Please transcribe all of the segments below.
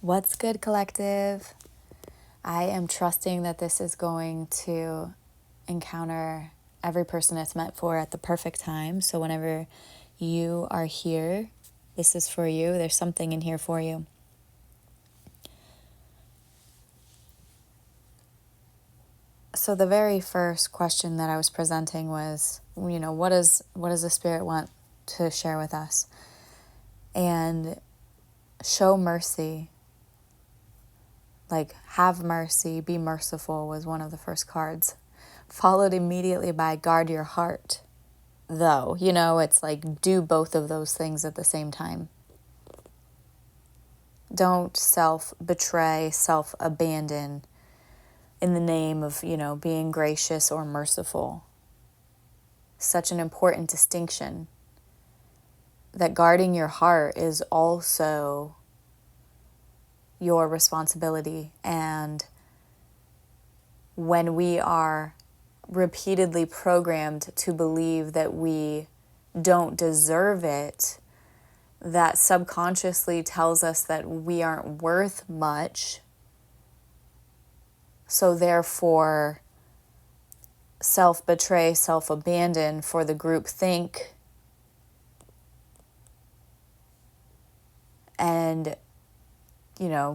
What's good, collective? I am trusting that this is going to encounter every person it's meant for at the perfect time. So whenever you are here, this is for you. There's something in here for you. So the very first question that I was presenting was, what does the Spirit want to share with us? And show mercy. Like, have mercy, be merciful was one of the first cards. Followed immediately by guard your heart. Though, it's like do both of those things at the same time. Don't self-betray, self-abandon in the name of, being gracious or merciful. Such an important distinction. That guarding your heart is also your responsibility. And when we are repeatedly programmed to believe that we don't deserve it, that subconsciously tells us that we aren't worth much. So therefore, self-betray, self-abandon for the group think, and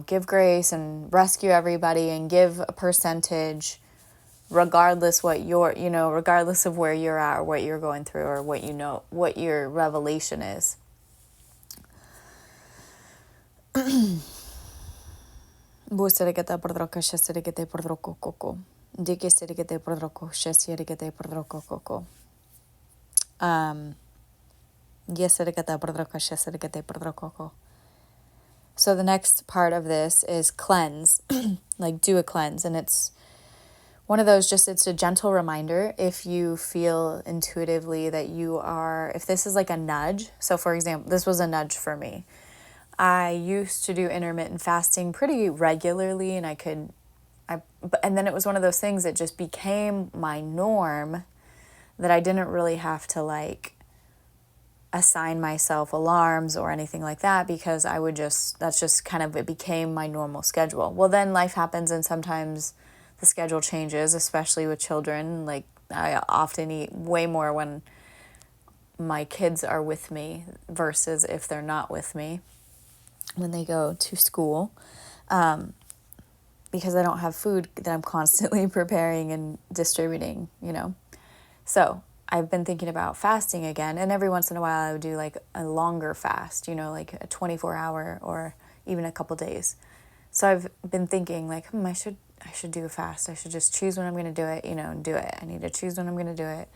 give grace and rescue everybody and give a percentage regardless of where you're at or what you're going through or what your revelation is. So the next part of this is cleanse, like do a cleanse. And it's one of those, it's a gentle reminder if you feel intuitively that if this is like a nudge. So for example, this was a nudge for me. I used to do intermittent fasting pretty regularly, and and then it was one of those things that just became my norm, that I didn't really have to assign myself alarms or anything like that, because it became my normal schedule. Well, then life happens and sometimes the schedule changes, especially with children. Like, I often eat way more when my kids are with me versus if they're not with me when they go to school, because I don't have food that I'm constantly preparing and distributing, So I've been thinking about fasting again, and every once in a while I would do a longer fast, like a 24-hour or even a couple days. So I've been thinking I should do a fast. I should just choose when I'm going to do it, and do it. I need to choose when I'm going to do it.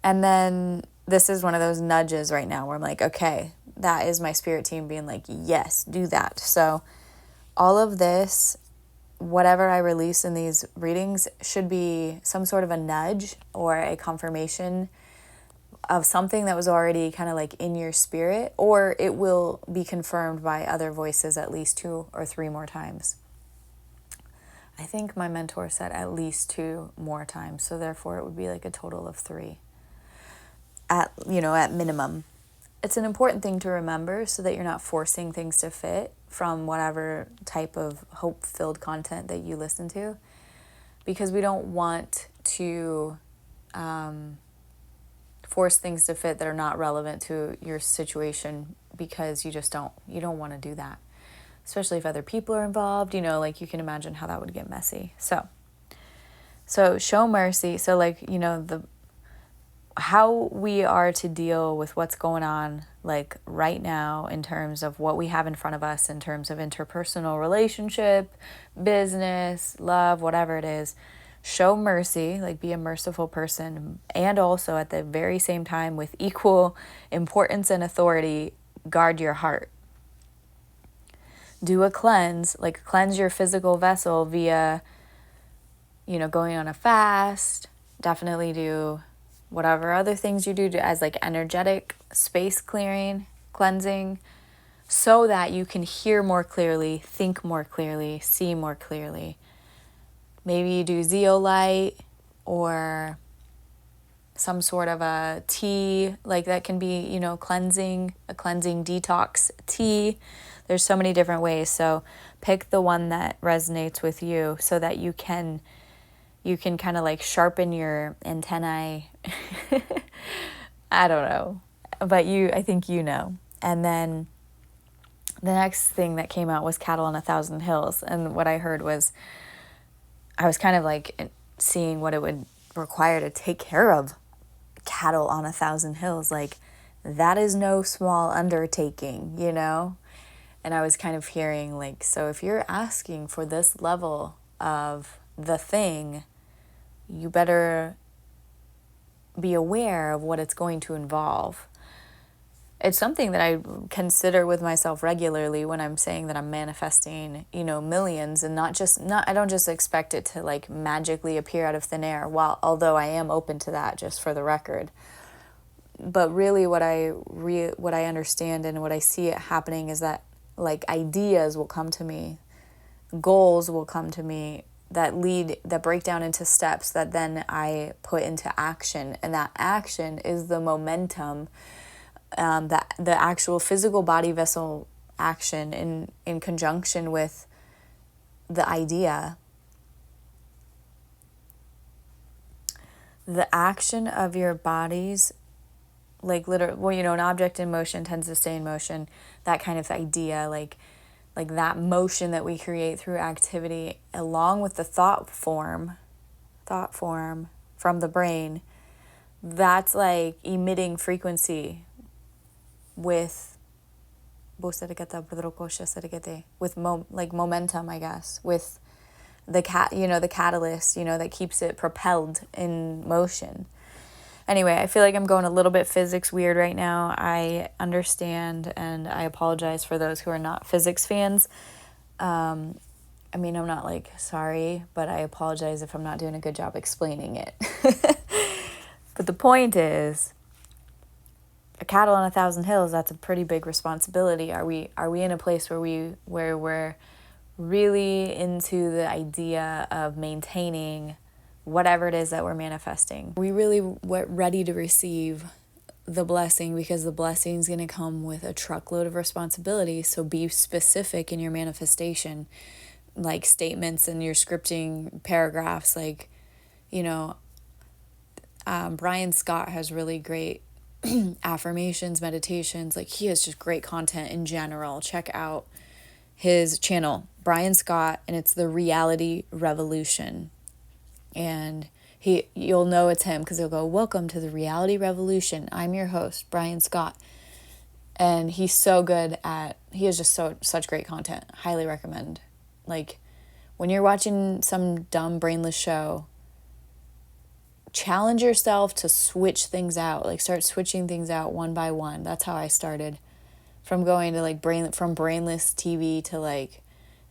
And then this is one of those nudges right now where I'm like, okay, that is my spirit team being like, yes, do that. So all of this, whatever I release in these readings, should be some sort of a nudge or a confirmation of something that was already kind of in your spirit, or it will be confirmed by other voices at least 2 or 3 more times. I think my mentor said at least 2 more times, so therefore it would be a total of 3 at minimum. It's an important thing to remember so that you're not forcing things to fit from whatever type of hope-filled content that you listen to, because we don't want to force things to fit that are not relevant to your situation, because you don't want to do that, especially if other people are involved. You can imagine how that would get messy. So show mercy. So how we are to deal with what's going on right now in terms of what we have in front of us, in terms of interpersonal relationship, business, love, whatever it is. Show mercy, be a merciful person, and also at the very same time, with equal importance and authority, guard your heart. Do a cleanse, cleanse your physical vessel via, going on a fast. Definitely do whatever other things you do as energetic space cleansing, so that you can hear more clearly, think more clearly, see more clearly. Maybe you do zeolite or some sort of a tea, that can be, cleansing, a cleansing detox tea There's so many different ways. So pick the one that resonates with you so that you can kind of like sharpen your antennae. I don't know, but I think you know. And then the next thing that came out was Cattle on 1,000 Hills. And what I heard was, I was kind of like seeing what it would require to take care of cattle on 1,000 hills. Like, that is no small undertaking, you know? And I was kind of hearing like, so if you're asking for this level of the thing, you better be aware of what it's going to involve. It's something that I consider with myself regularly when I'm saying that I'm manifesting, millions, and I don't just expect it to like magically appear out of thin air, although I am open to that, just for the record. But really what I understand and what I see it happening is that like ideas will come to me, goals will come to me that break down into steps that then I put into action, and that action is the momentum, that the actual physical body vessel action in conjunction with the idea. The action of your bodies, like literally, an object in motion tends to stay in motion. That kind of idea, like that motion that we create through activity, along with the thought form from the brain, that's like emitting frequency with momentum, I guess, with the catalyst, that keeps it propelled in motion. Anyway, I feel like I'm going a little bit physics weird right now. I understand, and I apologize for those who are not physics fans. I'm not like sorry, but I apologize if I'm not doing a good job explaining it. But the point is, a cattle on 1,000 hills, that's a pretty big responsibility. Are we in a place where we're really into the idea of maintaining whatever it is that we're manifesting? We really ready to receive the blessing, because the blessing is going to come with a truckload of responsibility. So be specific in your manifestation, like statements and your scripting paragraphs. Like, Brian Scott has really great affirmations, meditations. Like, he has just great content in general. Check out his channel, Brian Scott, and it's the Reality Revolution. And you'll know it's him because he'll go, "Welcome to the Reality Revolution. I'm your host, Brian Scott." And he's so good he has just such great content. Highly recommend. Like, when you're watching some dumb brainless show, challenge yourself to switch things out. Like, start switching things out one by one. That's how I started, from going to like from brainless TV to like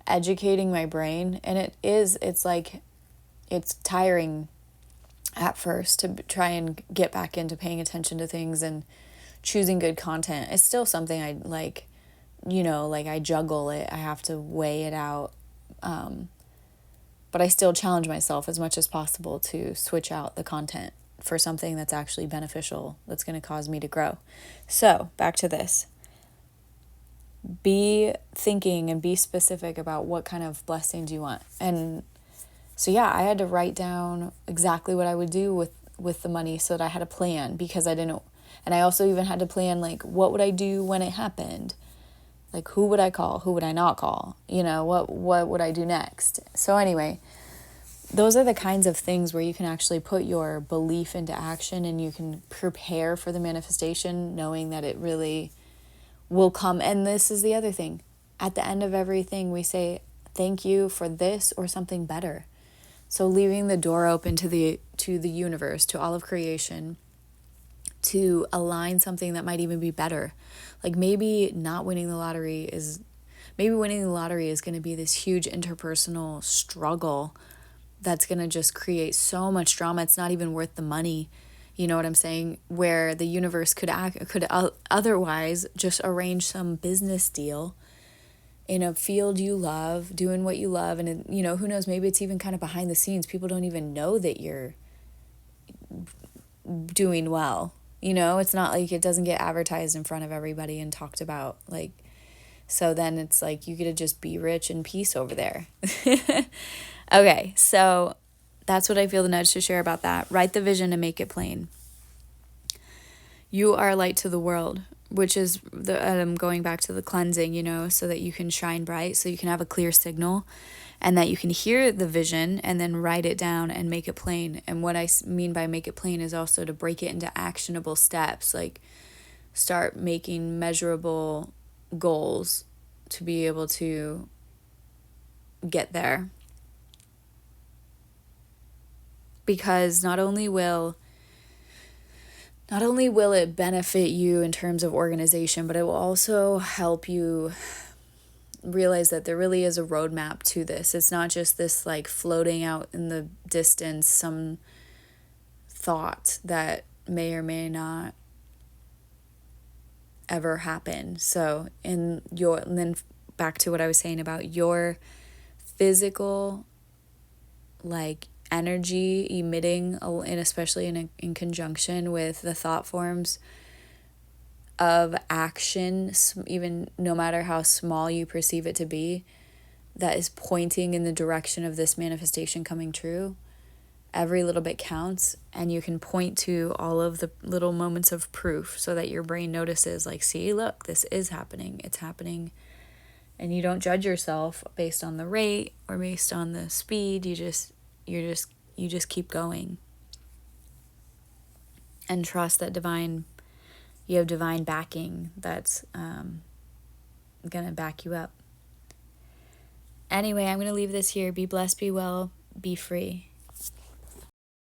educating my brain. And it's tiring at first to try and get back into paying attention to things and choosing good content. It's still something I like, I juggle it. I have to weigh it out. But I still challenge myself as much as possible to switch out the content for something that's actually beneficial, that's going to cause me to grow. So back to this. Be thinking and be specific about what kind of blessings you want. And so, yeah, I had to write down exactly what I would do with the money so that I had a plan, because I didn't. And I also even had to plan, like, what would I do when it happened? Like, who would I call? Who would I not call? What would I do next? So anyway, those are the kinds of things where you can actually put your belief into action, and you can prepare for the manifestation, knowing that it really will come. And this is the other thing. At the end of everything, we say, thank you for this or something better. So leaving the door open to the universe, to all of creation, to align something that might even be better. Like, maybe winning the lottery is going to be this huge interpersonal struggle that's going to just create so much drama. It's not even worth the money. You know what I'm saying? Where the universe could otherwise just arrange some business deal in a field you love, doing what you love. And, who knows, maybe it's even kind of behind the scenes. People don't even know that you're doing well. It's not like it doesn't get advertised in front of everybody and talked about. Like, So then it's like you get to just be rich and peace over there. Okay, so that's what I feel the nudge to share about that. Write the vision and make it plain. You are a light to the world, which is going back to the cleansing, so that you can shine bright, so you can have a clear signal, and that you can hear the vision and then write it down and make it plain. And what I mean by make it plain is also to break it into actionable steps, like start making measurable goals to be able to get there. Because not only will it benefit you in terms of organization, but it will also help you realize that there really is a roadmap to this. It's not just this like floating out in the distance, some thought that may or may not ever happen. So and then back to what I was saying about your physical like energy emitting, and especially in conjunction with the thought forms of action, even no matter how small you perceive it to be, that is pointing in the direction of this manifestation coming true. Every little bit counts, and you can point to all of the little moments of proof so that your brain notices, like, see, look, this is happening. It's happening. And you don't judge yourself based on the rate or based on the speed. You just keep going. And trust that you have divine backing that's going to back you up. Anyway, I'm going to leave this here. Be blessed, be well, be free.